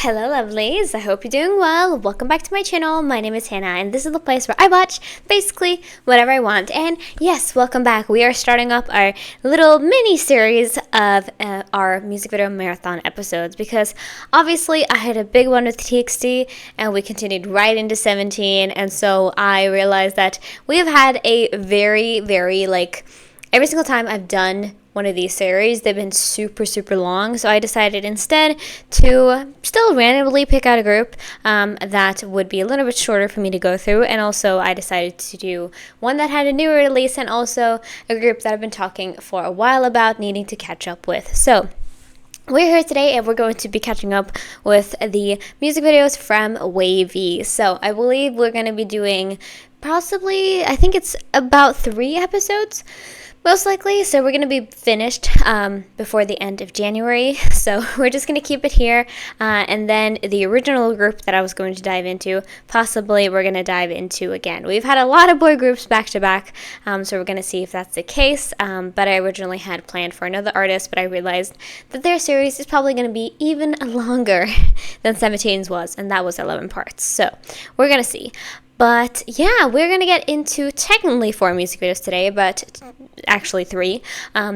Hello lovelies, I hope you're doing well. Welcome back to my channel. My name is Hannah and this is the place where I watch basically whatever I want. And yes, welcome back. We are starting up our little mini series of our music video marathon episodes because obviously I had a big one with TXT and we continued right into 17, and so I realized that we have had a very every single time I've done one of these series, they've been super long, so I decided instead to still randomly pick out a group that would be a little bit shorter for me to go through, and also I decided to do one that had a newer release and also a group that I've been talking for a while about needing to catch up with. So we're here today and we're going to be catching up with the music videos from WayV. So I believe we're going to be doing possibly, I think it's about 3 episodes, most likely. So we're going to be finished before the end of January. So we're just going to keep it here. And then the original group that I was going to dive into, possibly we're going to dive into again. We've had a lot of boy groups back to back. So we're going to see if that's the case. But I originally had planned for another artist, but I realized that their series is probably going to be even longer than 17's was. And that was 11 parts. So we're going to see. But yeah, we're going to get into technically 4 music videos today, but actually 3.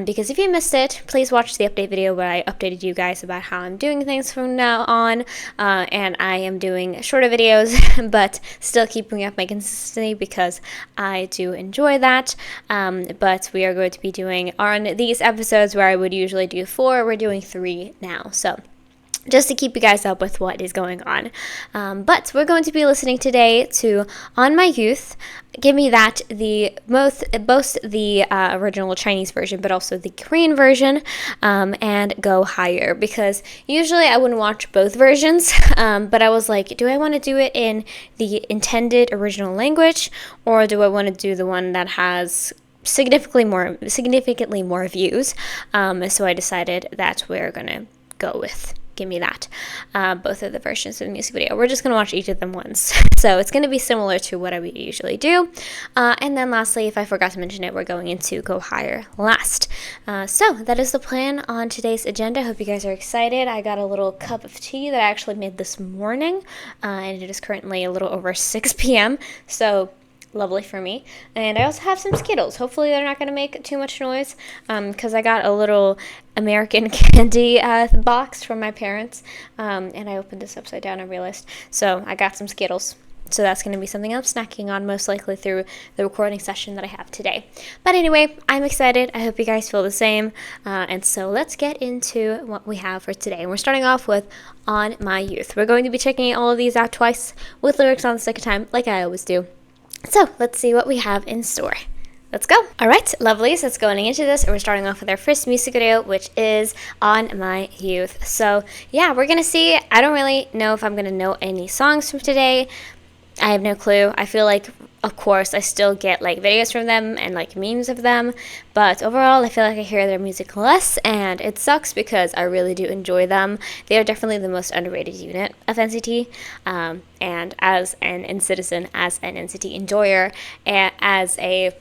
Because if you missed it, please watch the update video where I updated you guys about how I'm doing things from now on. And I am doing shorter videos, but still keeping up my consistency because I do enjoy that. But we are going to be doing on these episodes where I would usually do 4, we're doing 3 now. So just to keep you guys up with what is going on. But we're going to be listening today to On My Youth, Give Me That, both the original Chinese version, but also the Korean version, and Go Higher, because usually I wouldn't watch both versions, but I was like, do I want to do it in the intended original language, or do I want to do the one that has significantly more views? So I decided that we're going to go with Give Me That, both of the versions of the music video. We're just going to watch each of them once. So it's going to be similar to what I would usually do. And then lastly, if I forgot to mention it, we're going into Go Higher last. So that is the plan on today's agenda. I hope you guys are excited. I got a little cup of tea that I actually made this morning, and it is currently a little over 6 p.m. So lovely for me. And I also have some Skittles. Hopefully they're not going to make too much noise, because I got a little American candy box from my parents, and I opened this upside down and realized, so I got some Skittles. So that's going to be something I'm snacking on most likely through the recording session that I have today. But anyway, I'm excited. I hope you guys feel the same. And so let's get into what we have for today. And we're starting off with On My Youth. We're going to be checking all of these out twice with lyrics on the second time, like I always do. So let's see what we have in store. Let's go. All right, lovelies, let's go into this. We're starting off with our first music video, which is On My Youth. So yeah, we're going to see. I don't really know if I'm going to know any songs from today. I have no clue. I feel like, of course, I still get like videos from them and like memes of them, but overall I feel like I hear their music less, and it sucks because I really do enjoy them. They are definitely the most underrated unit of NCT, and as an NCitizen, as an NCT enjoyer, and as a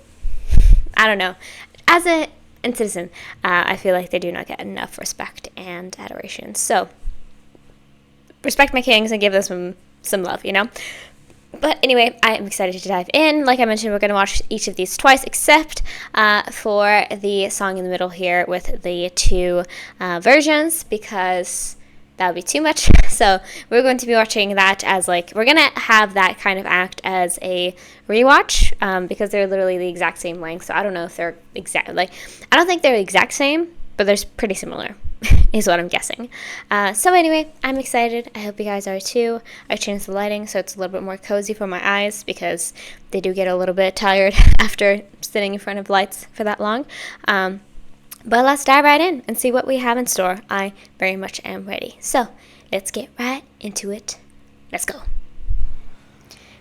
NCitizen, I feel like they do not get enough respect and adoration. So respect my kings and give them some love, you know? But anyway, I am excited to dive in. Like I mentioned, we're going to watch each of these twice, except for the song in the middle here with the 2 versions, because that would be too much. So we're going to be watching that as like, we're going to have that kind of act as a rewatch, because they're literally the exact same length. So I don't know if they're I don't think they're the exact same, but they're pretty similar. Is what I'm guessing. So anyway, I'm excited. I hope you guys are too. I changed the lighting so it's a little bit more cozy for my eyes, because they do get a little bit tired after sitting in front of lights for that long. But let's dive right in and see what we have in store. I very much am ready. So let's get right into it. Let's go.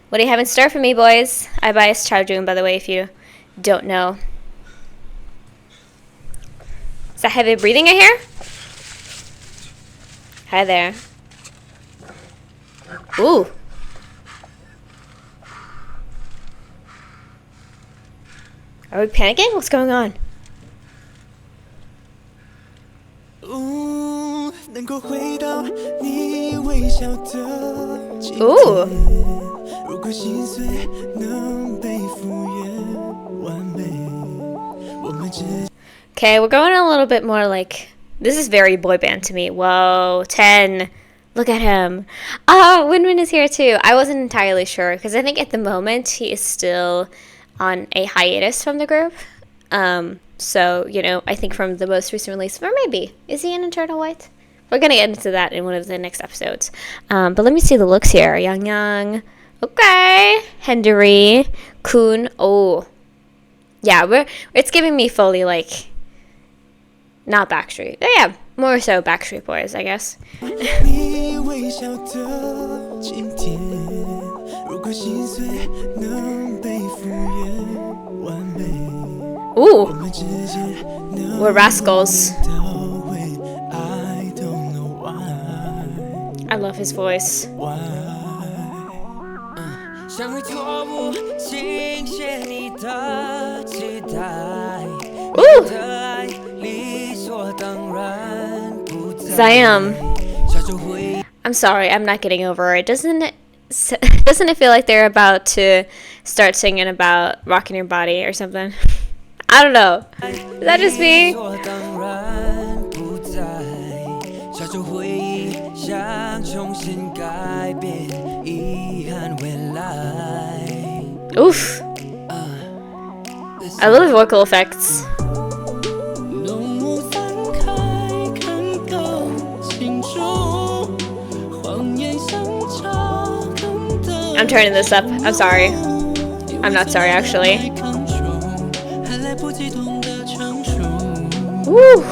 What do you have in store for me, boys? I biased Charjun, by the way, if you don't know. Is that heavy breathing I hear? Hi there. Ooh. Are we panicking? What's going on? Ooh, Ooh. Okay, we're going a little bit more like, this is very boy band to me. Whoa, 10. Look at him. Oh, Winwin is here too. I wasn't entirely sure because I think at the moment he is still on a hiatus from the group. So, you know, I think from the most recent release, or maybe, is he in Eternal White? We're going to get into that in one of the next episodes. But let me see the looks here. Yang. Okay. Hendery. Kun. Oh. Yeah, it's giving me fully, like, not Backstreet. Oh, yeah, more so Backstreet Boys, I guess. Ooh. We're rascals. I love his voice. Ooh. Zayam. I'm sorry, I'm not getting over it. Doesn't it feel like they're about to start singing about rocking your body or something? I don't know. Is that just me? Oof. I love the vocal effects. I'm turning this up. I'm sorry. I'm not sorry, actually. Woo!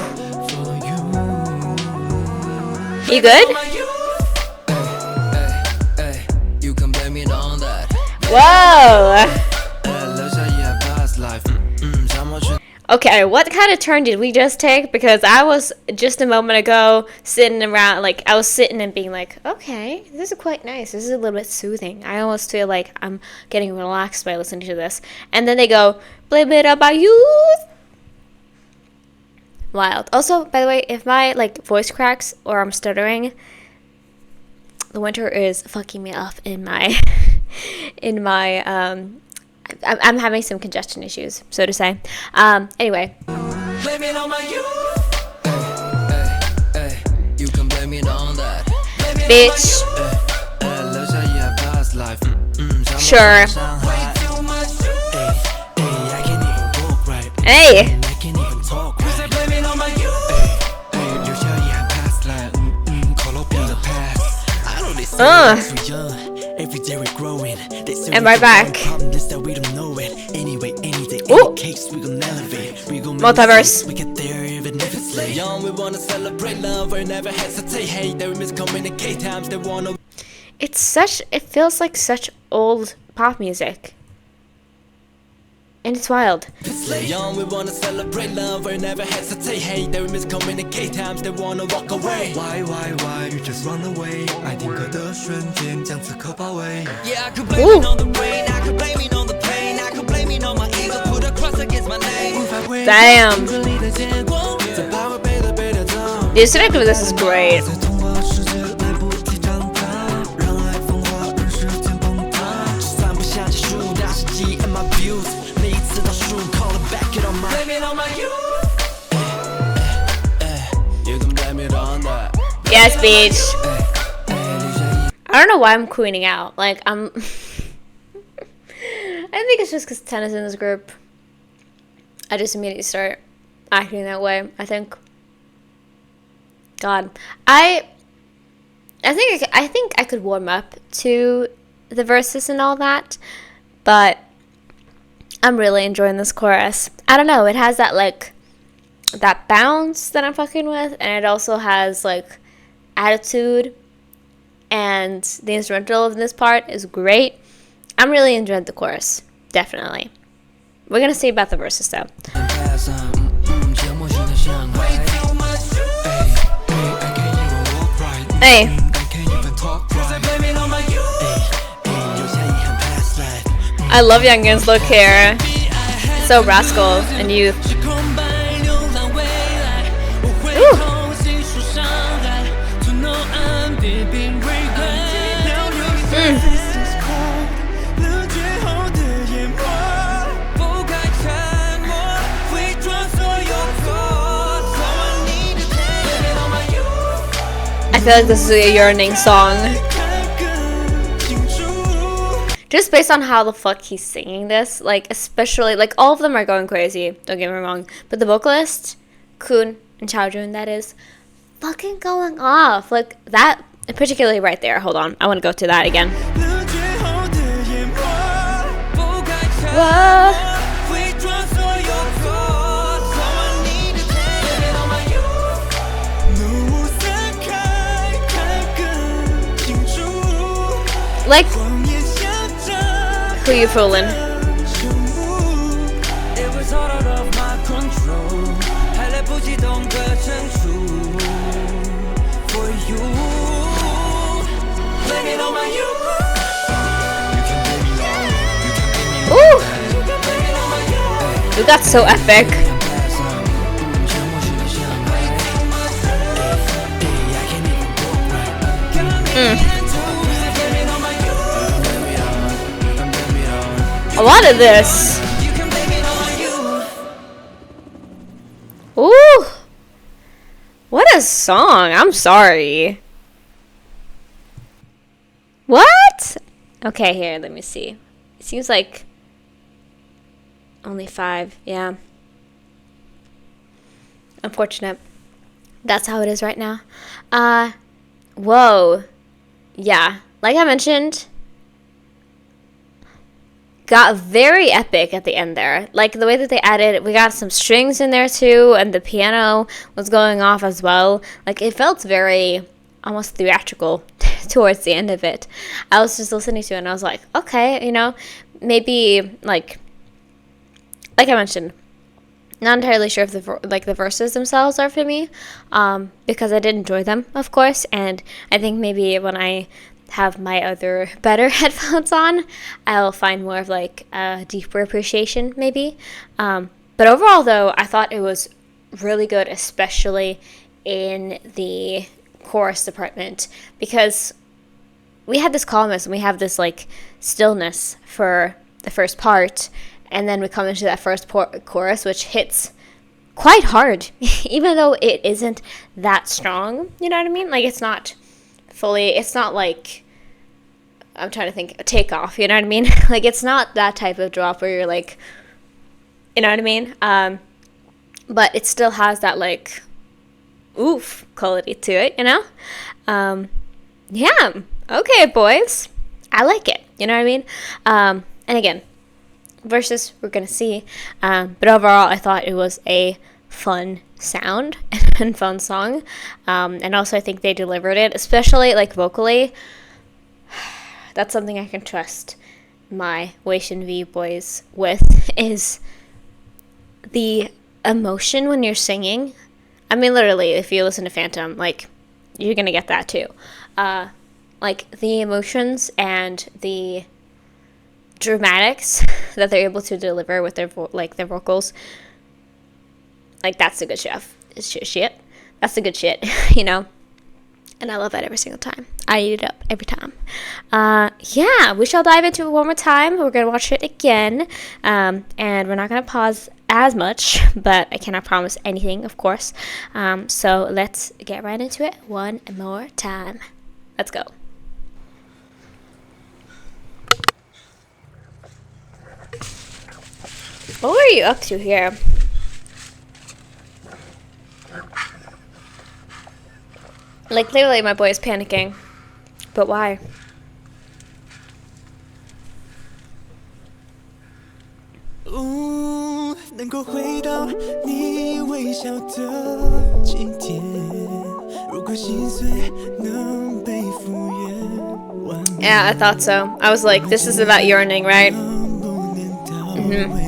You good? Whoa! Okay, what kind of turn did we just take? Because I was just a moment ago sitting around, like, I was sitting and being like, okay, this is quite nice. This is a little bit soothing. I almost feel like I'm getting relaxed by listening to this. And then they go, blame it about you. Wild. Also, by the way, if my, like, voice cracks or I'm stuttering, the winter is fucking me up in my, I'm having some congestion issues, so to say. Anyway. Blame it on my youth. You can blame it on that. Bitch. Sure. Hey. And right back. Ooh. Multiverse. It feels like such old pop music. And it's wild. We wanna celebrate love, we never hesitate. Hey, they miscommunicate times they wanna walk away. Why, you just run away? I think the 瞬间将此刻包围. Yeah, I could blame it on the rain, I could blame it on the pain, I could blame it on my ego, put a cross against my name. Damn. The aesthetic of this is great. Yes, bitch. I don't know why I'm queening out. Like, I think it's just because Tennis in this group. I just immediately start acting that way, I think. God. I think I could warm up to the verses and all that, but I'm really enjoying this chorus. I don't know, it has that, like, that bounce that I'm fucking with, and it also has, like, attitude, and the instrumental of this part is great. I'm really enjoying the chorus, definitely. We're gonna see about the verses though. Hey. I love Youngin's look here. It's so rascal and youth. Ooh. feel like this is a yearning song. Just based on how the fuck he's singing this, like, especially, like, all of them are going crazy, don't get me wrong, but the vocalist, Kun and Chaojun, that is fucking going off. Like, that, particularly right there, hold on, I want to go to that again. Whoa. Like, who you fooling? Ooh! Dude, that's so epic. A lot of this. Ooh. What a song. I'm sorry. What? Okay, here, let me see. It seems like only 5. Yeah. Unfortunate. That's how it is right now. Whoa. Yeah. Like I mentioned, got very epic at the end there. Like the way that they added, we got some strings in there too, and the piano was going off as well. Like it felt very almost theatrical towards the end of it. I was just listening to it and I was like, okay, you know, maybe like I mentioned, not entirely sure if the verses themselves are for me, because I did enjoy them, of course, and I think maybe when I have my other better headphones on, I'll find more of like a deeper appreciation maybe. But overall though, I thought it was really good, especially in the chorus department, because we had this calmness and we have this like stillness for the first part, and then we come into that first chorus, which hits quite hard, even though it isn't that strong, you know what I mean? Like it's not like, I'm trying to think, Takeoff, you know what I mean? Like it's not that type of drop where you're like, you know what I mean? But it still has that like oof quality to it, you know? Yeah, okay boys, I like it, you know what I mean? And again, versus we're gonna see, but overall I thought it was a fun sound and fun song, and also I think they delivered it, especially like vocally. That's something I can trust my Weishin V boys with, is the emotion when you're singing. I mean literally, if you listen to Phantom, like you're gonna get that too, like the emotions and the dramatics that they're able to deliver with their their vocals. Like that's the good shit. That's the good shit, you know? And I love that every single time. I eat it up every time. Yeah, we shall dive into it one more time. We're going to watch it again. And we're not going to pause as much, but I cannot promise anything, of course. So let's get right into it one more time. Let's go. What were you up to here? Like, clearly my boy is panicking. But why? Yeah, I thought so. I was like, this is about yearning, right? Mm-hmm.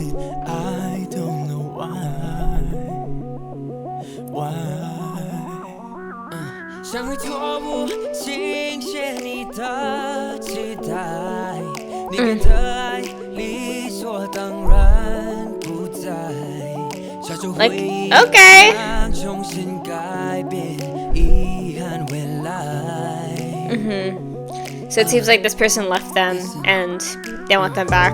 Like, okay. Mm-hmm. So it seems like this person left them and they want them back.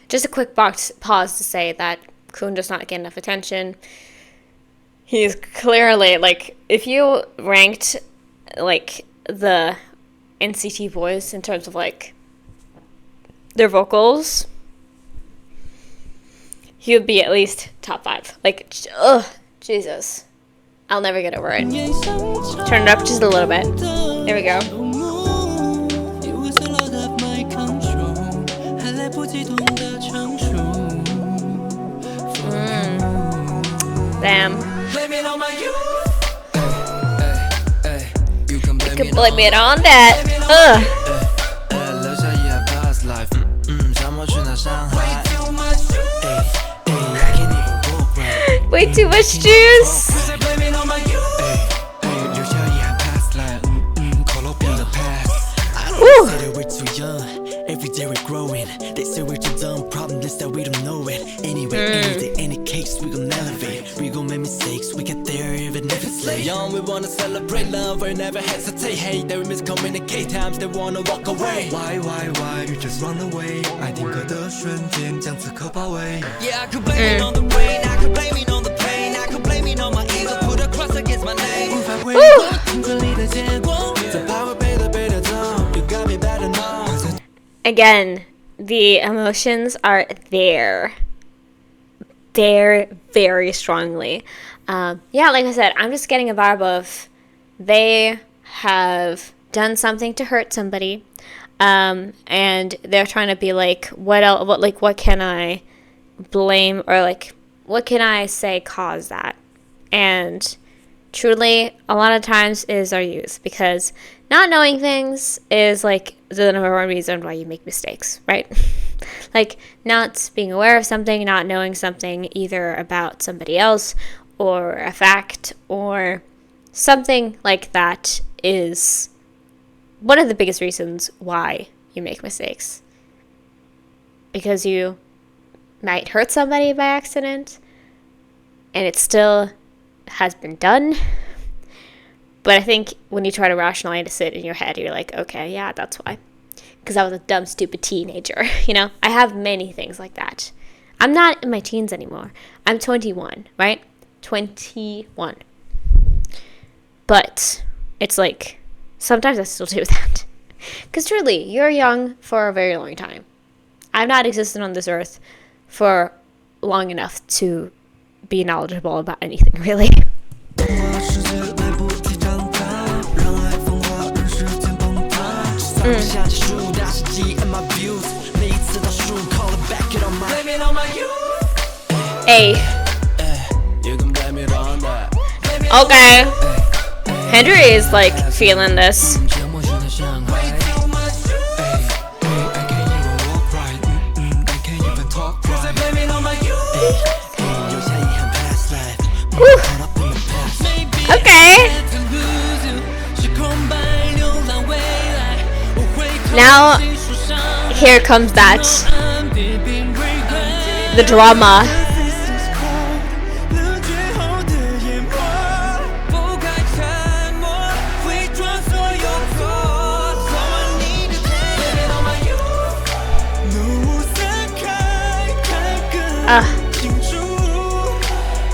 Just a quick pause to say that Kun does not get enough attention. He's clearly, like, if you ranked, like, the NCT boys in terms of, like, their vocals, he would be at least top 5. Like, ugh, Jesus. I'll never get over it. Turn it up just a little bit. There we go. Damn. You can blame it on that. Ugh. Way too much juice. Woo. Every day we're growing. They say we're too dumb. Problem is that we don't know it. Anyway, any day, any case, we gon' elevate. We gon' make mistakes. We get there even if it's late. Young, we wanna celebrate love. We never hesitate. Hey, they miscommunicate. Times they wanna walk away. Why? You just run away. I think of the 瞬间将此刻包围. Yeah, I could blame it on the rain. I could blame it on the pain. I could blame it on my ego. Put a cross against my name. Again, the emotions are there very strongly. Yeah, like I said, I'm just getting a vibe of they have done something to hurt somebody, and they're trying to be like, what can I blame, or like, what can I say caused that? And truly, a lot of times is our youth, because not knowing things is like the number one reason why you make mistakes, right? Like, not being aware of something, not knowing something either about somebody else or a fact or something like that is one of the biggest reasons why you make mistakes. Because you might hurt somebody by accident, and it still has been done. But I think when you try to rationalize it in your head, you're like, okay, yeah, that's why. Because I was a dumb, stupid teenager, you know? I have many things like that. I'm not in my teens anymore. I'm 21, right? 21. But it's like, sometimes I still do that. Because truly, you're young for a very long time. I've not existed on this earth for long enough to be knowledgeable about anything, really. Hey. Okay. Henry is like feeling this. Woo. Okay. Now, here comes that. The drama.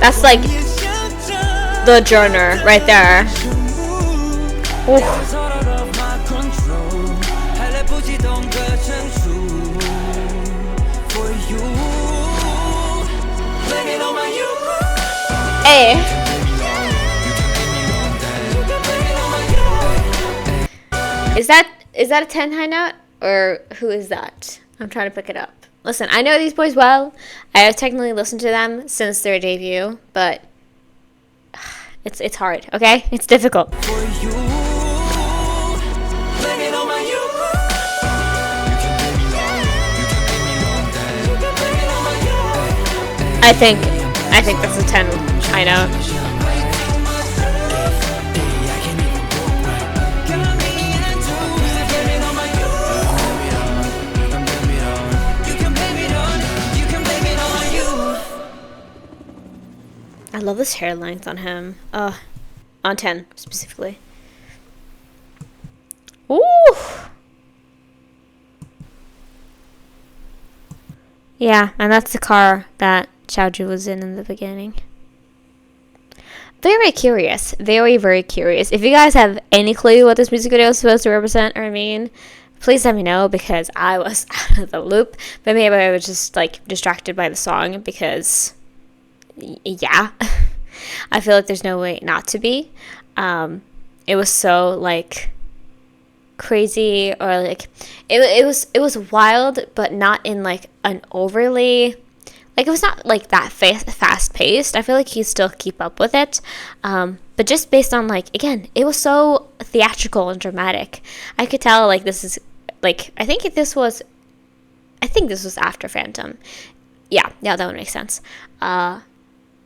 That's like the genre right there. Ooh. Hey. Is that a 10 high note, or who is that? I'm trying to pick it up. Listen, I know these boys well. I have technically listened to them since their debut, but it's hard, okay? It's difficult. I think that's a 10 high note. I love this hairlines on him. On 10 specifically. Ooh. Yeah, and that's the car that Xiaojun was in the beginning. Very curious. Very, very curious. If you guys have any clue what this music video is supposed to represent or mean, please let me know, because I was out of the loop. But maybe I was just like distracted by the song, because yeah, I feel like there's no way not to be. It was so like crazy, or like it was wild, but not in like an overly, like, it was not like that fast paced. I feel like he still keep up with it, but just based on, like, again, it was so theatrical and dramatic. I could tell, like, this is like, I think this was after Phantom. Yeah, that would make sense.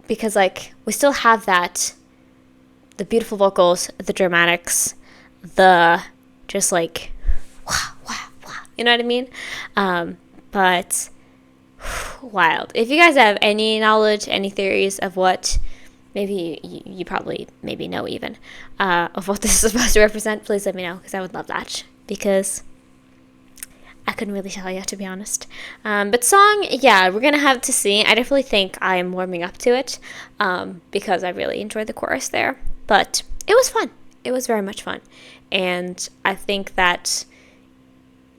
Because, like, we still have that, the beautiful vocals, the dramatics, the just like wah, wah, wah, you know what I mean? But wild. If you guys have any knowledge, any theories of what, maybe you probably maybe know even, of what this is supposed to represent, please let me know, because I would love that, because I couldn't really tell you, to be honest. But song, yeah, we're gonna have to see. I definitely think I'm warming up to it, because I really enjoyed the chorus there. But it was fun. It was very much fun. And I think that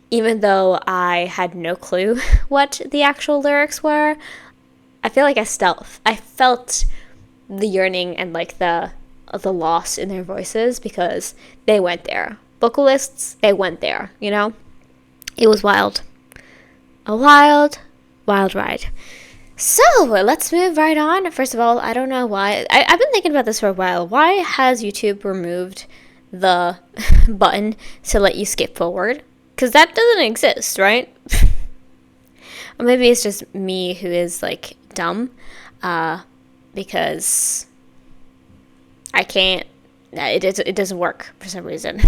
even though I had no clue what the actual lyrics were, I feel like I felt the yearning and like the loss in their voices, because they went there. Vocalists, they went there, you know? It was wild. A wild, wild ride. So, let's move right on. First of all, I don't know why. I've been thinking about this for a while. Why has YouTube removed the button to let you skip forward? Because that doesn't exist, right? Or maybe it's just me who is, like, dumb. Because I can't. It doesn't work for some reason.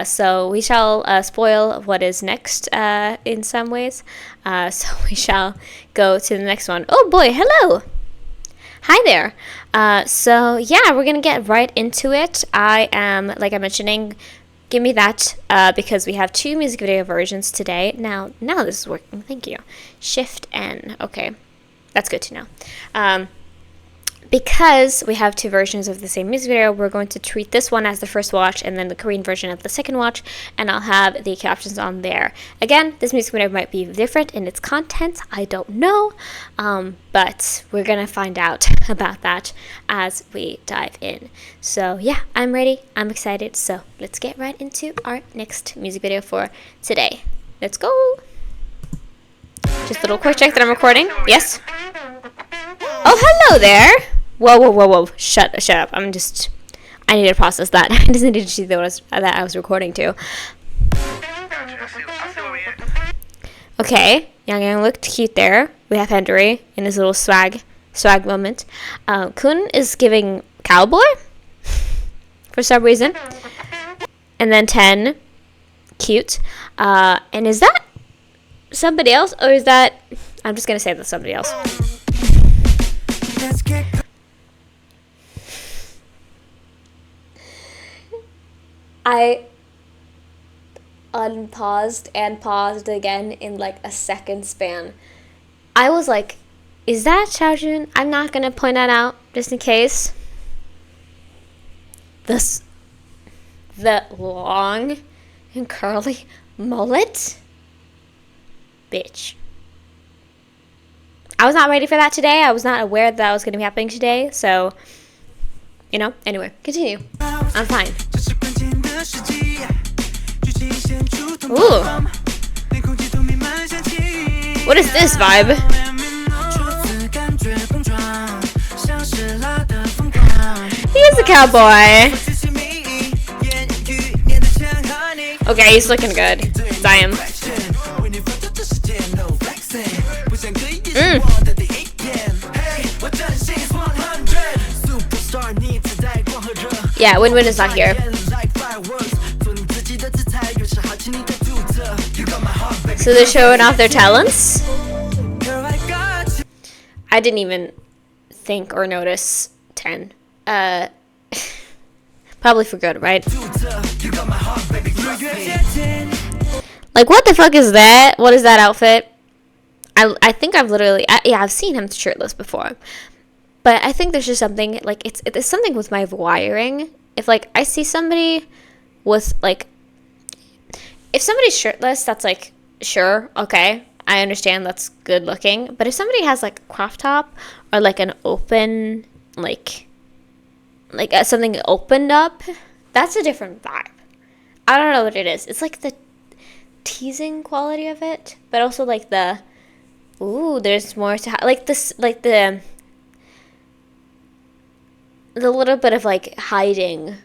So we shall spoil what is next in some ways. So we shall go to the next one. Oh boy, hello! Hi there. So yeah, we're gonna get right into it. I am, like I'm mentioning, give me that, because we have 2 music video versions today. Now this is working. Thank you. Shift N. Okay, that's good to know. Because we have 2 versions of the same music video, we're going to treat this one as the first watch and then the Korean version as the second watch, and I'll have the captions on there. Again, this music video might be different in its content, I don't know, but we're gonna find out about that as we dive in. So yeah, I'm ready, I'm excited, so let's get right into our next music video for today. Let's go! Just a little quick check that I'm recording. Yes? Oh, hello there! Whoa. Shut up. I need to process that. I just needed to see that I was recording too. Okay, Yang looked cute there. We have Henry in his little swag moment. Kun is giving cowboy for some reason. And then 10, cute. And is that somebody else, or is that, I'm just gonna say that's somebody else. I unpaused and paused again in like a second span. I was like, is that Xiaojun? I'm not gonna point that out just in case. The long and curly mullet? Bitch. I was not ready for that today. I was not aware that was going to be happening today. So, you know, anyway, continue. I'm fine. Ooh. What is this vibe? He is a cowboy. Okay, he's looking good. Damn. Yeah, Win-Win is not here. So they're showing off their talents? I didn't even think or notice 10. Probably for good, right? Like, what the fuck is that? What is that outfit? I think I've literally, I've seen him shirtless before. But I think there's just something, like, it's something with my wiring. If, like, I see somebody with, like, if somebody's shirtless, that's, like, sure, okay, I understand that's good looking. But if somebody has, like, a crop top or, like, an open, like something opened up, that's a different vibe. I don't know what it is. It's, like, the teasing quality of it, but also, like, the, ooh, there's more to, like, this, like, the little bit of, like, hiding,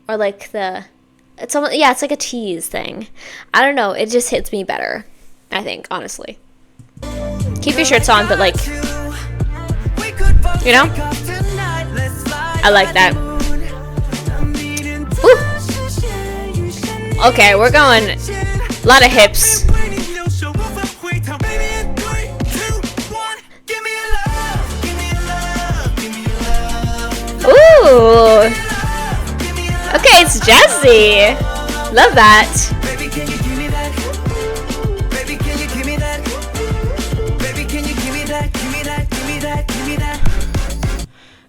or, like, it's almost, yeah, it's like a tease thing. I don't know, it just hits me better, I think, honestly. Keep your shirts on, but, like, you know, I like that. Ooh. Okay, we're going a lot of hips. Ooh. Okay, it's jazzy. Love that.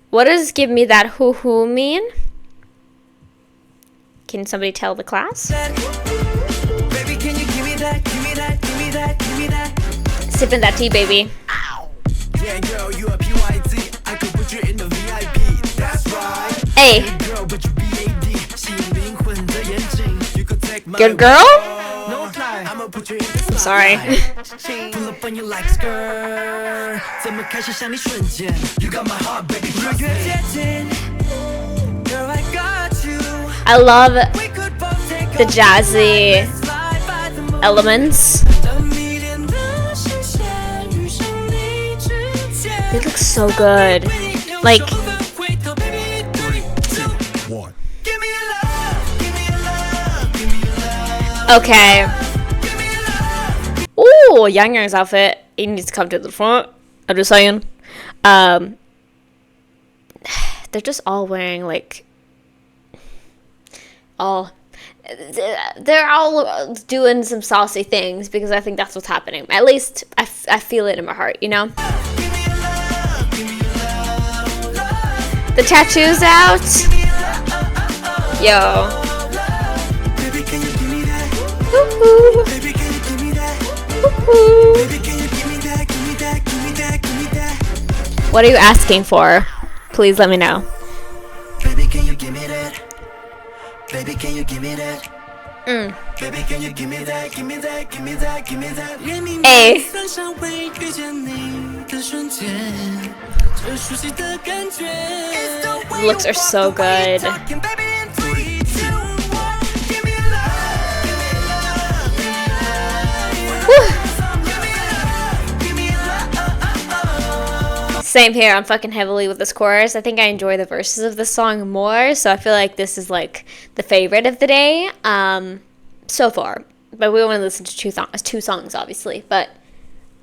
What does give me that hoo-hoo mean? Can somebody tell the class? Sipping that tea, baby. Hey. Good girl? I'm sorry. I love the jazzy elements. They look so good. Like, okay. Ooh, Yang Yang's outfit. He needs to come to the front. I'm just saying. They're just all wearing, like, they're all doing some saucy things, because I think that's what's happening. At least I feel it in my heart, you know? The tattoo's out. Yo. Woo-hoo. Woo-hoo. What are you asking for? Please let me know. Baby, can you give me that? Baby, can you give me that? Baby, can you give me that? Give me that, give me that, give me that. Hey. Looks are so good. Same here. I'm fucking heavily with this chorus. I think I enjoy the verses of this song more, so I feel like this is, like, the favorite of the day so far. But we only listen to two songs, obviously. But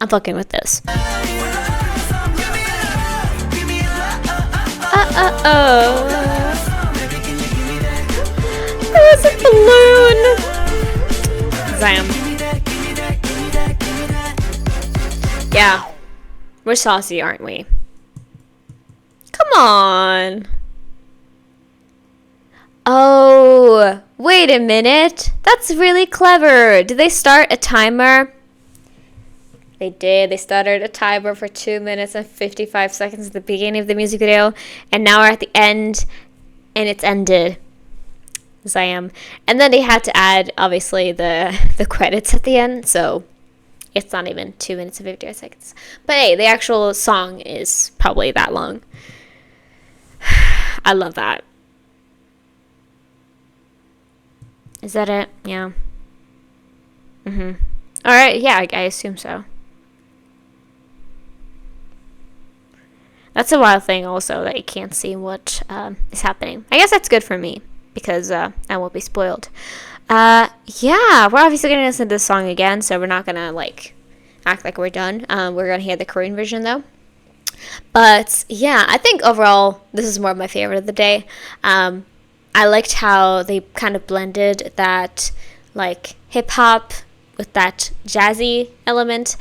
I'm fucking with this. There's a balloon. Zam. Yeah. We're saucy, aren't we? Come on. Oh, wait a minute. That's really clever. Did they start a timer? They did. They started a timer for 2 minutes and 55 seconds at the beginning of the music video. And now we're at the end. And it's ended. Zam. And then they had to add, obviously, the credits at the end. So it's not even 2 minutes and 55 seconds. But hey, the actual song is probably that long. I love that. Is that it? Yeah. Alright, yeah, I assume so. That's a wild thing also, that you can't see what is happening. I guess that's good for me, because I won't be spoiled. Yeah, we're obviously going to listen to this song again, so we're not going to, like, act like we're done. We're going to hear the Korean version, though. But, yeah, I think overall, this is more of my favorite of the day. I liked how they kind of blended that, like, hip-hop with that jazzy element.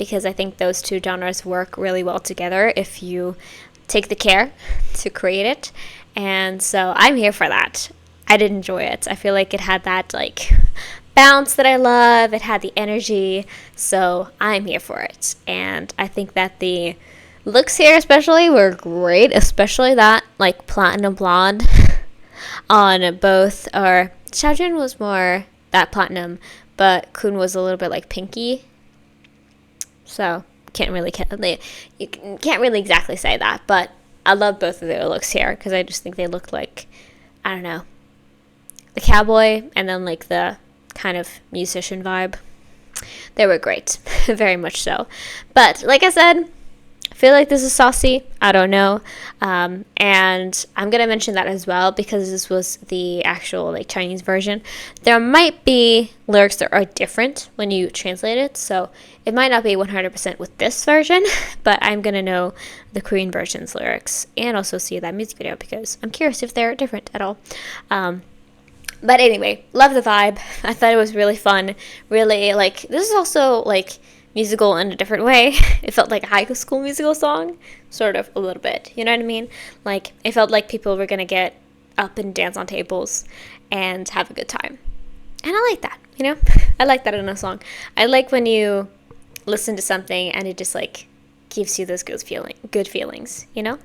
because I think those two genres work really well together if you take the care to create it. And so I'm here for that. I did enjoy it. I feel like it had that like bounce that I love. It had the energy. So I'm here for it. And I think that the looks here especially were great, especially that like platinum blonde on both, or Xiaojun was more that platinum, but Kun was a little bit like pinky. So you can't really exactly say that, but I love both of their looks here because I just think they look like, I don't know, the cowboy and then like the kind of musician vibe. They were great, very much so. But like I said, I feel like this is saucy. I don't know. And I'm going to mention that as well because this was the actual like Chinese version. There might be lyrics that are different when you translate it. So it might not be 100% with this version, but I'm going to know the Korean version's lyrics and also see that music video because I'm curious if they're different at all. But anyway, love the vibe. I thought it was really fun. Really, like, this is also like musical in a different way. It felt like a high school musical song, sort of, a little bit. You know what I mean? Like, it felt like people were gonna get up and dance on tables and have a good time. And I like that, you know? I like that in a song. I like when you listen to something and it just like gives you those good feelings, you know?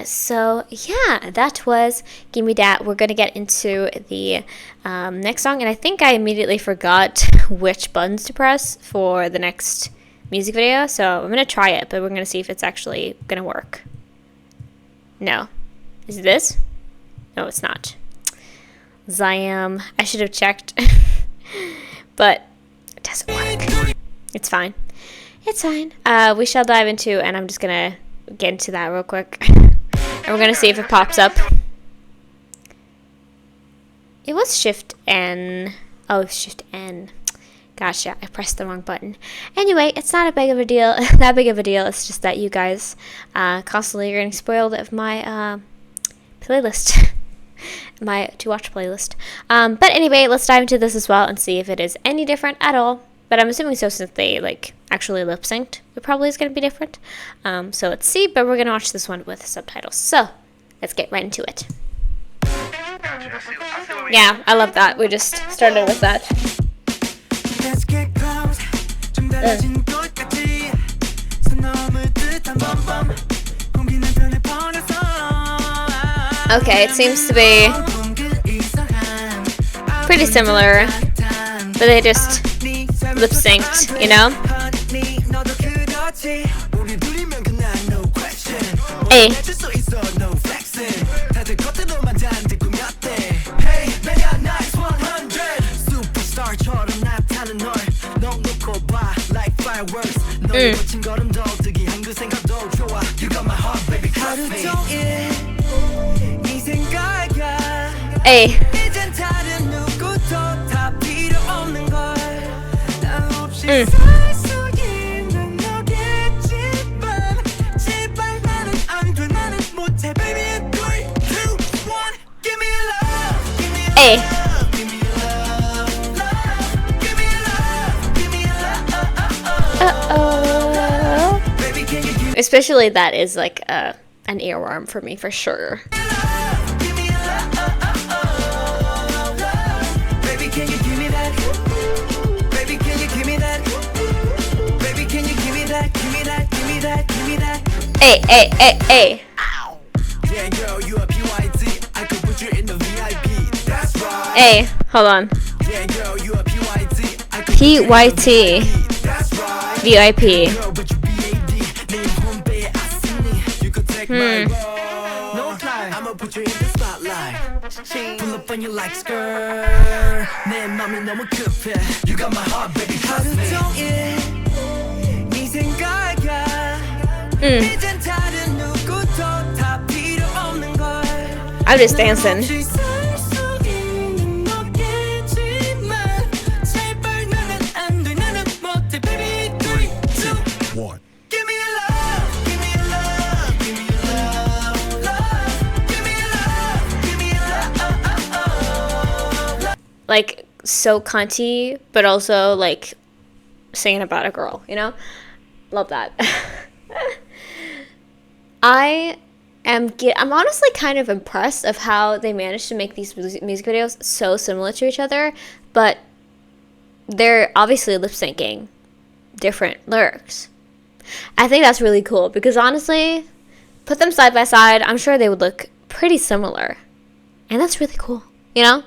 So yeah, that was Gimme Dat. We're gonna get into the next song, and I think I immediately forgot which buttons to press for the next music video, so I'm gonna try it, but we're gonna see if it's actually gonna work. No. Is it this? No, it's not. Ziam. I should have checked. But it doesn't work. It's fine. It's fine. We shall dive into, and I'm just gonna get into that real quick. And we're gonna see if it pops up. It was Shift N. Oh, Shift N. Gotcha. I pressed the wrong button. Anyway, it's not a big of a deal. That big of a deal. It's just that you guys constantly are getting spoiled of my playlist. My to watch playlist. But anyway, let's dive into this as well and see if it is any different at all. But I'm assuming so since they like actually lip synced, it probably is going to be different. So let's see. But we're going to watch this one with subtitles. So let's get right into it. Yeah, I love that. We just started with that. Okay, it seems to be pretty similar, but they just lip synced, you know? Hey. Hey. Hey. Uh-oh. Especially that is like an earworm for me for sure. Hey, hey, hey, hey. Yeah, girl, you a PYT. I could put you in the VIP. That's right. Hey, hold on. Yeah, girl, you a PYT. I could PYT. That's right. VIP. I'ma put you in the spotlight. Pull up on you like skirt. 내 맘이 너무 급해. You got my heart, baby. 하루 종일 네 생각이야. I'm just dancing. Like so cunty, but also like singing about a girl, you know? Love that. I'm honestly kind of impressed of how they managed to make these music videos so similar to each other, but they're obviously lip syncing different lyrics. I think that's really cool because honestly, put them side by side, I'm sure they would look pretty similar. And that's really cool, you know?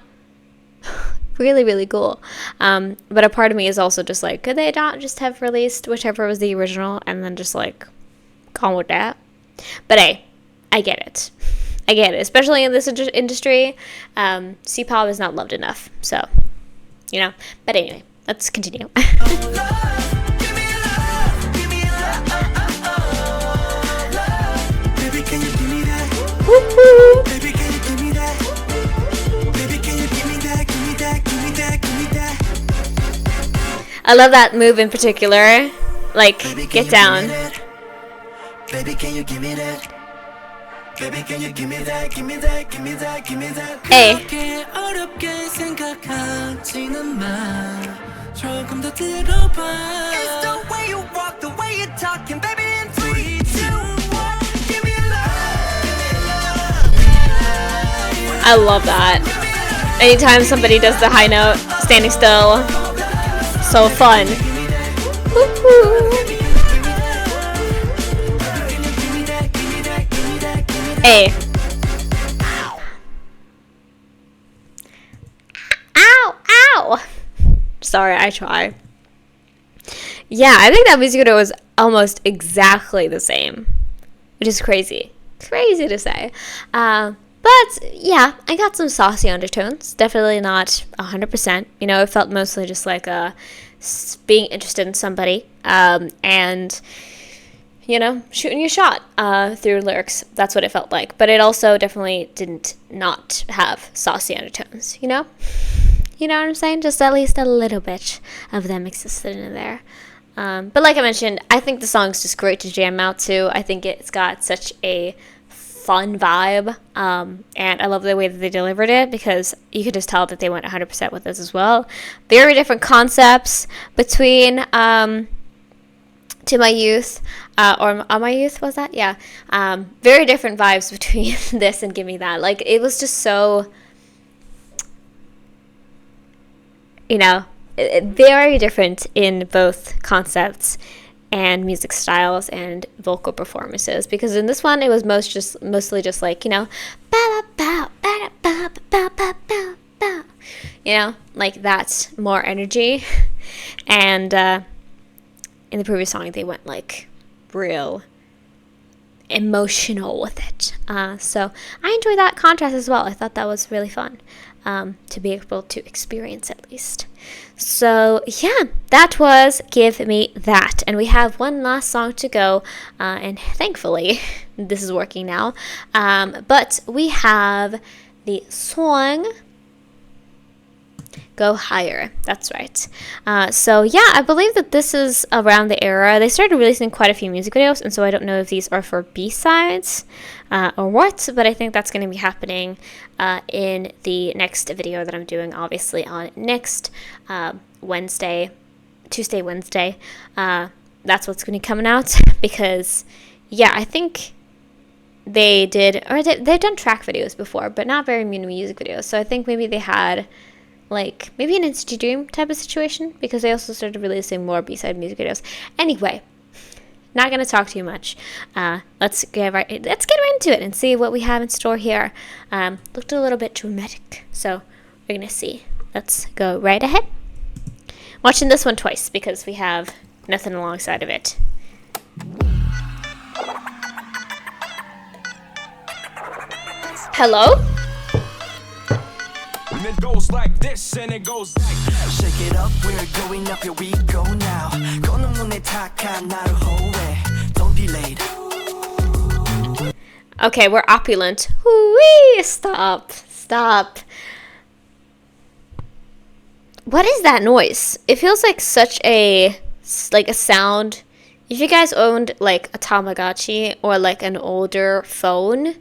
Really, really cool. But a part of me is also just like, could they not just have released whichever was the original and then just like gone with that? But hey, I get it. I get it. Especially in this industry, C-pop is not loved enough. So, you know. But anyway, let's continue. I love that move in particular. Like, get down. Baby, can you give me that? Baby, can you give me that? Give me that, give me that, give me that. Hey. It's the way you walk, the way you're talking, baby, in 3, 2, 1. Give me love. I love that. Anytime somebody does the high note, standing still. So fun. Hey. Ow, ow. Sorry, I try. Yeah, I think that music video was almost exactly the same, which is crazy. Crazy to say. But yeah, I got some saucy undertones. Definitely not 100%. You know, it felt mostly just like being interested in somebody and, you know, shooting your shot through lyrics. That's what it felt like. But it also definitely didn't not have saucy undertones, you know? You know what I'm saying? Just at least a little bit of them existed in there. But like I mentioned, I think the song's just great to jam out to. I think it's got such a fun vibe, and I love the way that they delivered it because you could just tell that they went 100% with this as well. Very different concepts between To My Youth, or On My Youth, was that? Yeah. Very different vibes between this and Give Me That. Like, it was just so, you know, very different in both concepts and music styles and vocal performances, because in this one it was mostly just like, you know, you know, like that's more energy, and in the previous song they went like real emotional with it. So I enjoyed that contrast as well. I thought that was really fun to be able to experience at least. So yeah, that was Give Me That. And we have one last song to go, and thankfully this is working now. But we have the song Go Higher. That's right. So yeah, I believe that this is around the era. They started releasing quite a few music videos, and so I don't know if these are for B-sides or what, but I think that's going to be happening in the next video that I'm doing, obviously, on next Tuesday, Wednesday. That's what's going to be coming out, because, yeah, I think they did, or they've done track videos before, but not very many music videos, so I think maybe they had like maybe an NCT Dream type of situation, because they also started releasing more B-side music videos. Anyway, not gonna talk too much. Let's get right into it and see what we have in store here. Looked a little bit dramatic, so we're gonna see. Let's go right ahead. Watching this one twice because we have nothing alongside of it. Hello? And it goes like this, and it goes like that. Shake it up, we're going up, here we go now. Don't be late. Okay, we're opulent. Whee! Stop. What is that noise? It feels like such a sound. If you guys owned like a Tamagotchi or like an older phone,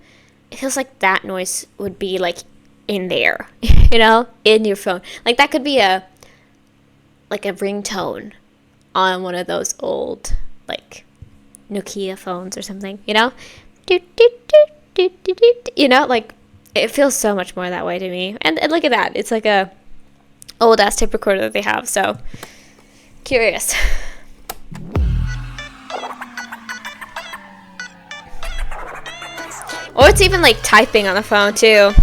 it feels like that noise would be like in there, you know, in your phone. Like that could be a ringtone on one of those old, like, Nokia phones or something, you know? Do, do, do, do, do, do, you know, like, it feels so much more that way to me. And look at that. It's like a old-ass tape recorder that they have, so curious. Or it's even, like, typing on the phone, too.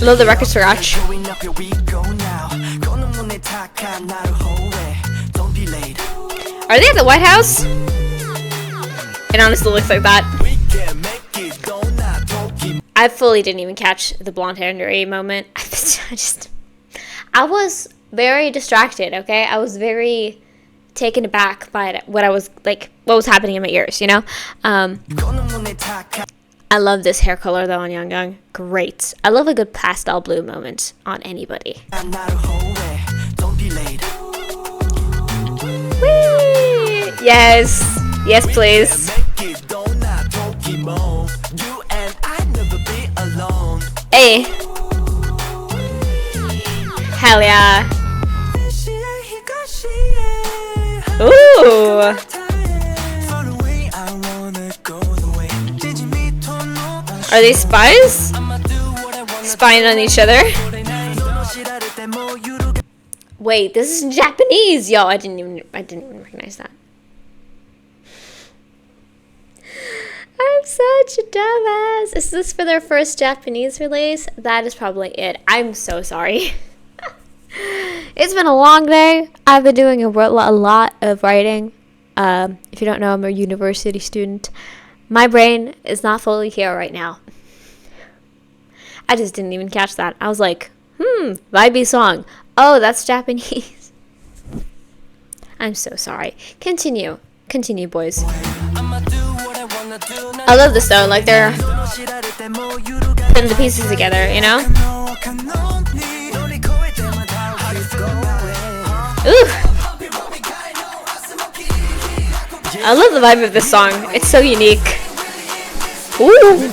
Love the record scratch. Are they at the White House? It honestly looks like that. I fully didn't even catch the blonde hair moment. I was very distracted, okay? I was very taken aback by what was happening in my ears, you know? I love this hair color though on Young. Great. I love a good pastel blue moment on anybody. Whee! Yes. Yes, please. Hey. Hell yeah. Ooh. Are they spies? Spying on each other? Wait, this is Japanese. Yo, I didn't even recognize that. I'm such a dumbass. Is this for their first Japanese release? That is probably it. I'm so sorry. It's been a long day. I've been doing a lot of writing. If you don't know, I'm a university student. My brain is not fully here right now. I just didn't even catch that. I was like, vibey song. Oh, that's Japanese. I'm so sorry. Continue, boys. I love this though, like they're putting the pieces together, you know? Ooh! I love the vibe of this song. It's so unique. Ooh!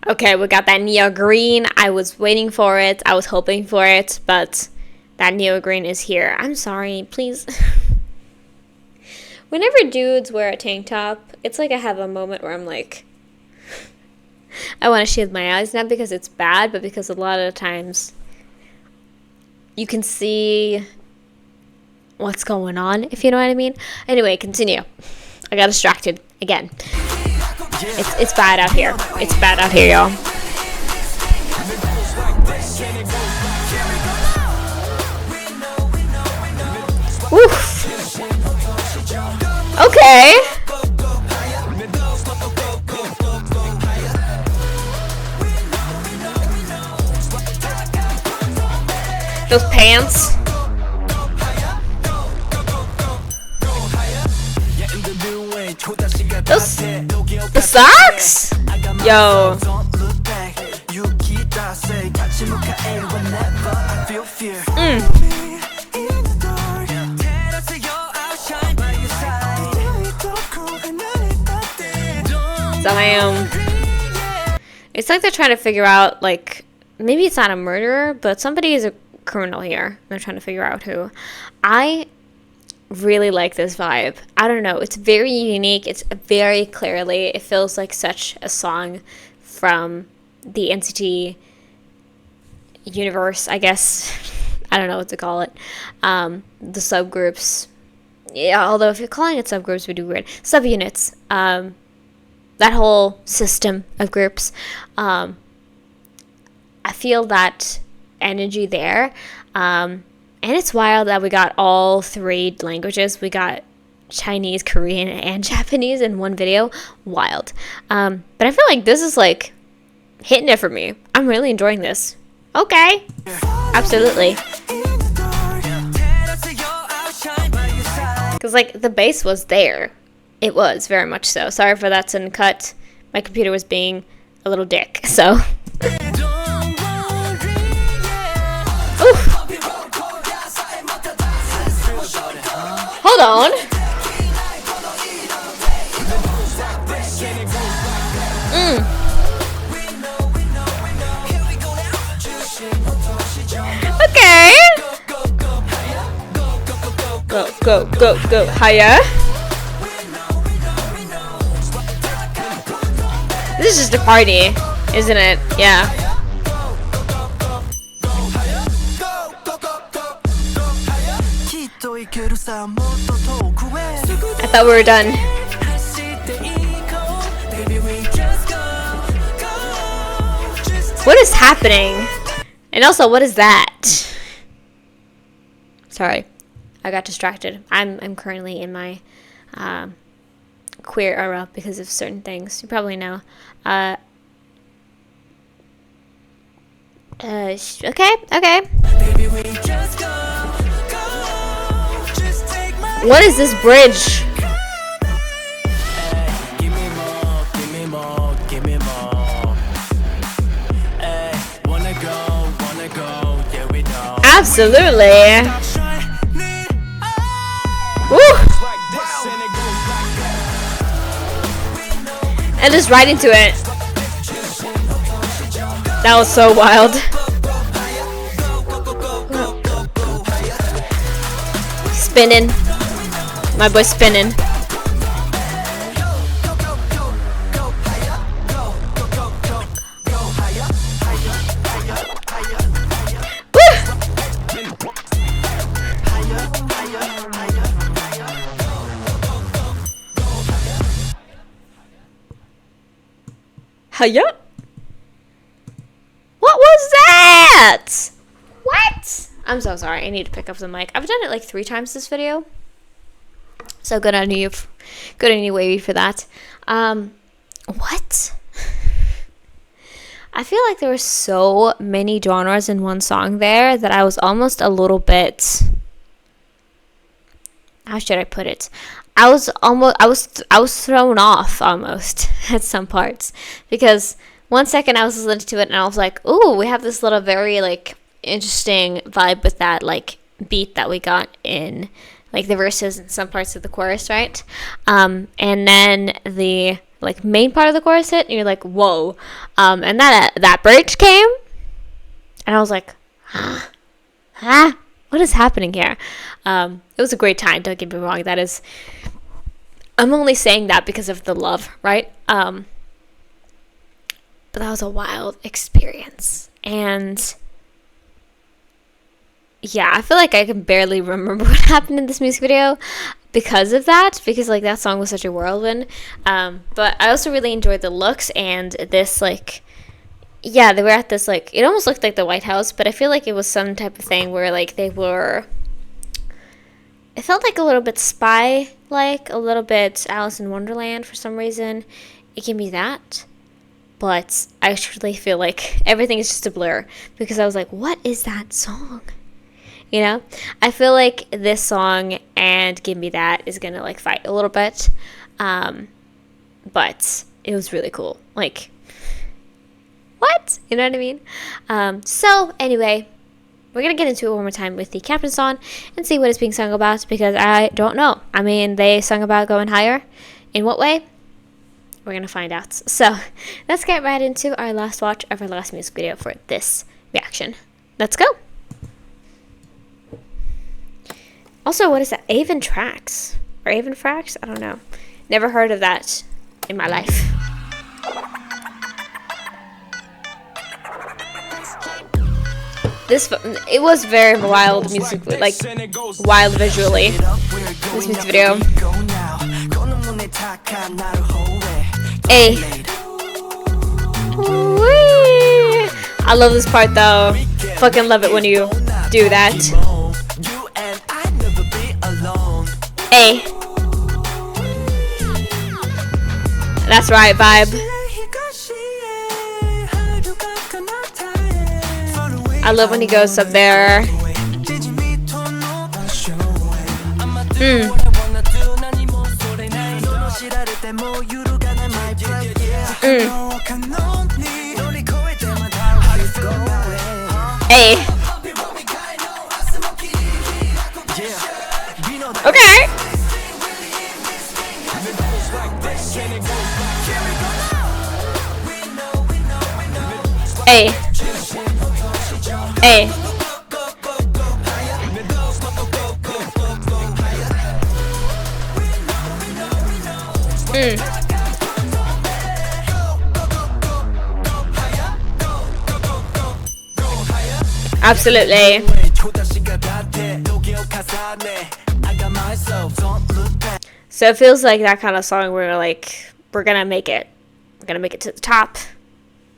Okay, we got that neo green. I was waiting for it. I was hoping for it, but that neo green is here. I'm sorry, please. Whenever dudes wear a tank top, it's like I have a moment where I'm like, I want to shield my eyes, not because it's bad, but because a lot of the times you can see what's going on, if you know what I mean. Anyway, continue. I got distracted again. It's bad out here. It's bad out here, y'all. Oof. Okay. Those pants. The socks? Yo. Damn. It's like they're trying to figure out, like, maybe it's not a murderer, but somebody is a criminal here. They're trying to figure out who. I really like this vibe. I don't know. It's very unique. It's very clearly, it feels like such a song from the NCT universe, I guess. I don't know what to call it. The subgroups. Yeah, although if you're calling it subgroups, would be weird. Subunits. That whole system of groups. I feel that energy there. And it's wild that we got all three languages. We got Chinese, Korean, and Japanese in one video. Wild. But I feel like this is like hitting it for me. I'm really enjoying this. Okay. Absolutely. Because like the bass was there. It was very much so. Sorry for that sudden cut. My computer was being a little dick. So. Oof. Hold on. Okay. Go, go, go, go higher. This is just a party, isn't it? Yeah. I thought we were done. What is happening? And also, what is that? Sorry, I got distracted. I'm currently in my queer era because of certain things. You probably know. Okay. What is this bridge? Absolutely. Woo! And just right into it. That was so wild. Spinning. My boy spinning. Hiya? What was that? What? I'm so sorry. I need to pick up the mic. I've done it like 3 times this video. So good on you. Good on you, WayV, for that. What? I feel like there were so many genres in one song there that I was almost a little bit... How should I put it? I was thrown off almost at some parts, because 1 second I was listening to it and I was like, ooh, we have this little very like interesting vibe with that like beat that we got in like the verses and some parts of the chorus, right? And then the like main part of the chorus hit and you're like, whoa. And that bridge came and I was like, what is happening here? It was a great time, don't get me wrong. I'm only saying that because of the love, right? But that was a wild experience. And yeah, I feel like I can barely remember what happened in this music video because of that, because like that song was such a whirlwind. But I also really enjoyed the looks and this like, yeah, they were at this like, it almost looked like the White House, but I feel like it was some type of thing where like they were, it felt like a little bit spy, like a little bit Alice in Wonderland for some reason. It gave me that. But I truly feel like everything is just a blur because I was like, what is that song? You know? I feel like this song and Give Me That is going to like fight a little bit. But it was really cool. Like, what? You know what I mean? So anyway, we're going to get into it one more time with the captain song and see what it's being sung about because I don't know. I mean, they sung about going higher. In what way? We're going to find out. So let's get right into our last watch of our last music video for this reaction. Let's go. Also, what is that? Avon Tracks? Or Avon Frax? I don't know. Never heard of that in my life. It was very wild music, like wild visually. This music video. Hey. Whee! I love this part though. Fucking love it when you do that. Hey. That's right, vibe. I love when he goes up there. Hey. Okay. Hey. Hey. Absolutely. So it feels like that kind of song where like we're gonna make it. We're gonna make it to the top.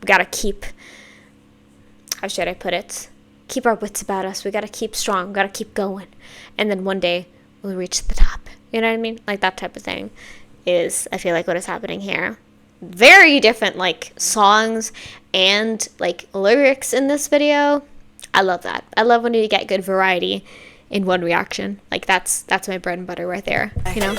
We gotta keep, how should I put it? Keep our wits about us. We gotta keep strong. We gotta keep going. And then one day we'll reach the top. You know what I mean? Like that type of thing is, I feel like, what is happening here. Very different like songs and like lyrics in this video. I love that. I love when you get good variety in one reaction. Like that's my bread and butter right there, you know?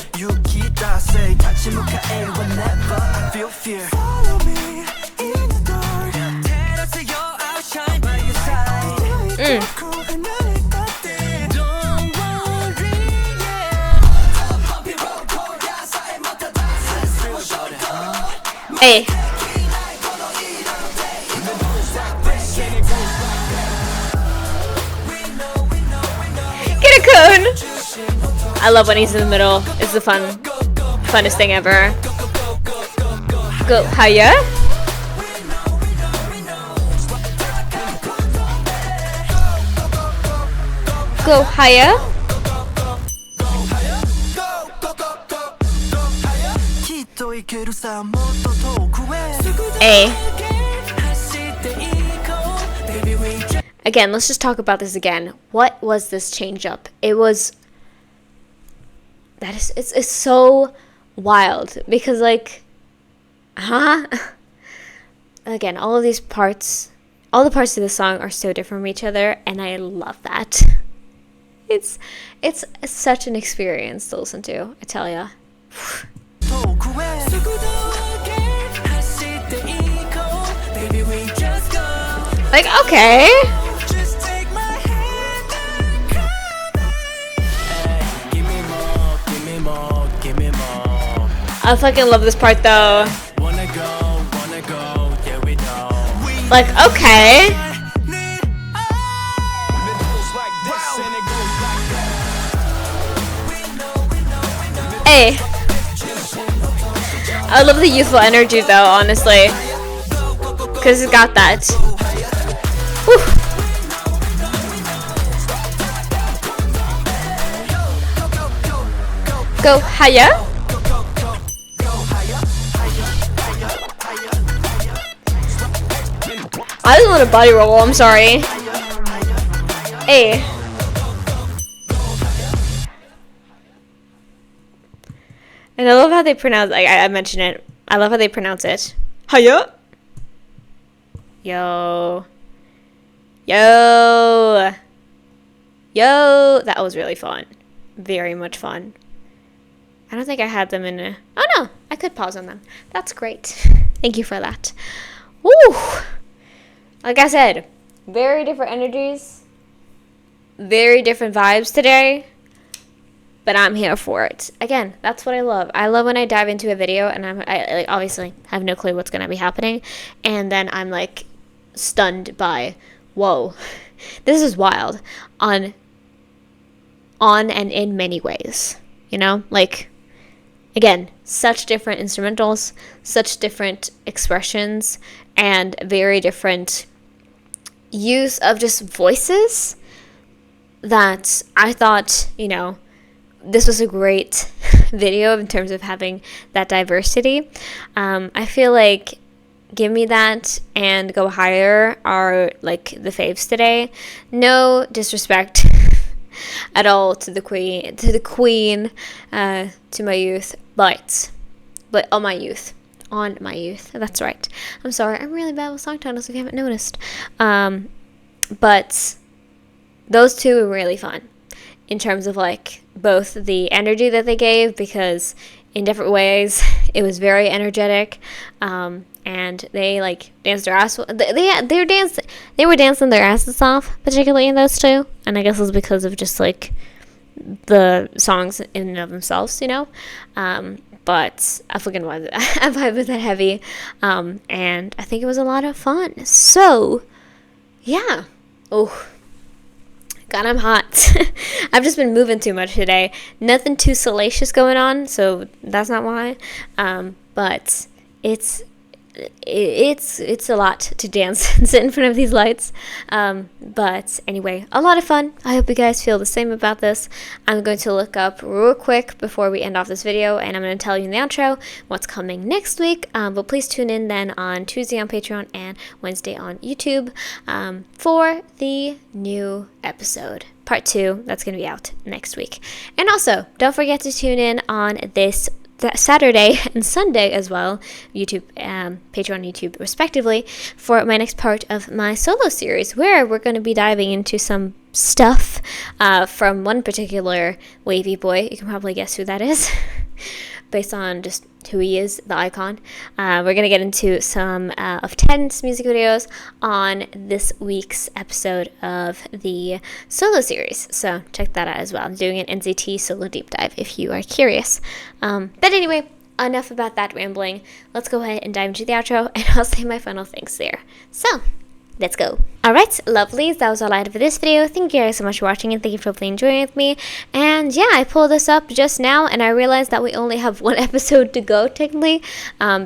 Hey. Get a cone. I love when he's in the middle. It's the funnest thing ever. Go higher. Go higher. A. Again, let's just talk about this again. What was this change up? It's so wild because like, again, all of these parts, all the parts of the song are so different from each other, and I love that. It's such an experience to listen to, I tell ya. Like, okay. I fucking love this part though. Like, okay. Hey. I love the youthful energy though, honestly. Because it's got that. Whew. Go higher. I just want a body roll, I'm sorry. Hey. And I love how they pronounce, like I mentioned it, I love how they pronounce it. Hiya. Yo. Yo. Yo. That was really fun. Very much fun. I don't think I had them in a... Oh no, I could pause on them. That's great. Thank you for that. Woo. Like I said, very different energies. Very different vibes today. But I'm here for it. Again, that's what I love. I love when I dive into a video and I like, obviously have no clue what's going to be happening. And then I'm like stunned by, whoa, this is wild on and in many ways. You know, like, again, such different instrumentals, such different expressions, and very different use of just voices that I thought, you know, this was a great video in terms of having that diversity. I feel like Give Me That and Go Higher are like the faves today. No disrespect at all to the queen, to my youth, but on my youth. That's right. I'm sorry, I'm really bad with song titles if you haven't noticed. But those two were really fun in terms of like both the energy that they gave, because in different ways it was very energetic, and they like danced their ass. They were dancing their asses off, particularly in those two, and I guess it was because of just like the songs in and of themselves, you know. but I fucking was. I vibe with that heavy. And I think it was a lot of fun. So, yeah. Oh, God, I'm hot. I've just been moving too much today. Nothing too salacious going on, so that's not why. But it's a lot to dance and sit in front of these lights. But anyway, a lot of fun. I hope you guys feel the same about this. I'm going to look up real quick before we end off this video, and I'm going to tell you in the outro what's coming next week. But please tune in then on Tuesday on Patreon and Wednesday on YouTube for the new episode. Part 2, that's going to be out next week. And also, don't forget to tune in on this Saturday and Sunday as well, YouTube, Patreon, YouTube, respectively, for my next part of my solo series, where we're going to be diving into some stuff from one particular wavy boy. You can probably guess who that is, based on just who he is, the icon. We're going to get into some of Ted's music videos on this week's episode of the solo series. So check that out as well. I'm doing an NCT solo deep dive if you are curious. But anyway, enough about that rambling. Let's go ahead and dive into the outro, and I'll say my final things there. So, let's go. Alright, lovelies, that was all I had for this video. Thank you guys so much for watching, and thank you for playing enjoying with me. And yeah, I pulled this up just now, and I realized that we only have one episode to go, technically,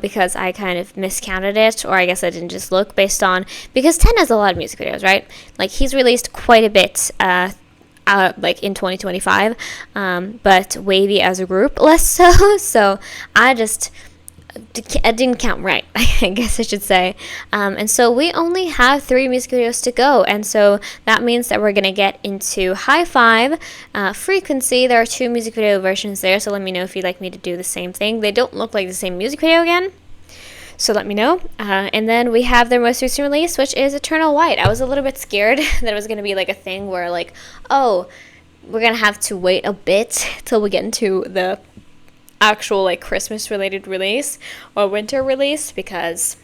because I kind of miscounted it, or I guess I didn't just look based on, because Ten has a lot of music videos, right? Like, he's released quite a bit, like in 2025, but WayV as a group less so. So I didn't count right, I guess I should say. And so we only have 3 music videos to go, and so that means that we're gonna get into High Five, Frequency. There are 2 music video versions there, so let me know if you'd like me to do the same thing. They don't look like the same music video again, so let me know. And then we have their most recent release, which is Eternal White. I was a little bit scared that it was going to be like a thing where, like, oh, we're going to have to wait a bit till we get into the actual, like, Christmas-related release or winter release, because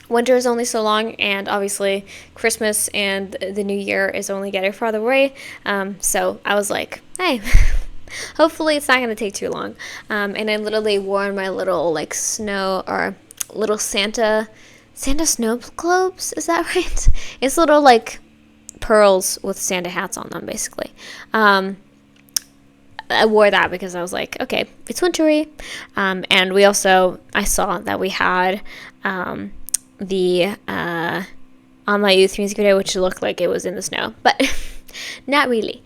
winter is only so long, and obviously Christmas and the New Year is only getting farther away. So I was like, hey, hopefully it's not going to take too long. And I literally wore my little, like, snow, or little Santa snow globes, is that right? It's little, like, pearls with Santa hats on them, basically. I wore that because I was like, okay, it's wintry. And we also, I saw that we had the On My Youth music video, which looked like it was in the snow, but not really.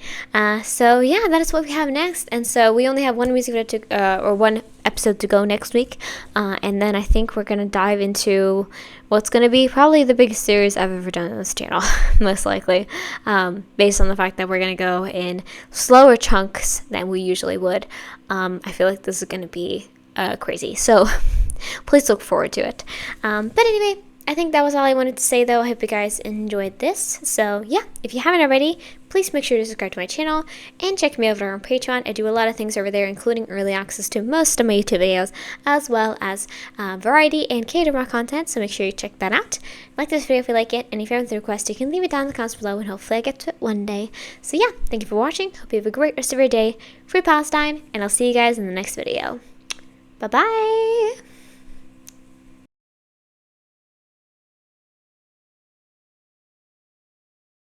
So yeah, that is what we have next. And so we only have one music video to, or one episode to go next week. And then I think we're going to dive into what's going to be probably the biggest series I've ever done on this channel, most likely, based on the fact that we're going to go in slower chunks than we usually would. I feel like this is going to be crazy. So please look forward to it. But anyway, I think that was all I wanted to say, though. I hope you guys enjoyed this. So yeah, if you haven't already, please make sure to subscribe to my channel and check me over on Patreon. I do a lot of things over there, including early access to most of my YouTube videos, as well as variety and K-drama content, so make sure you check that out. Like this video if you like it, and if you have any requests, you can leave it down in the comments below, and hopefully I get to it one day. So yeah, thank you for watching. Hope you have a great rest of your day. Free Palestine, and I'll see you guys in the next video. Bye-bye!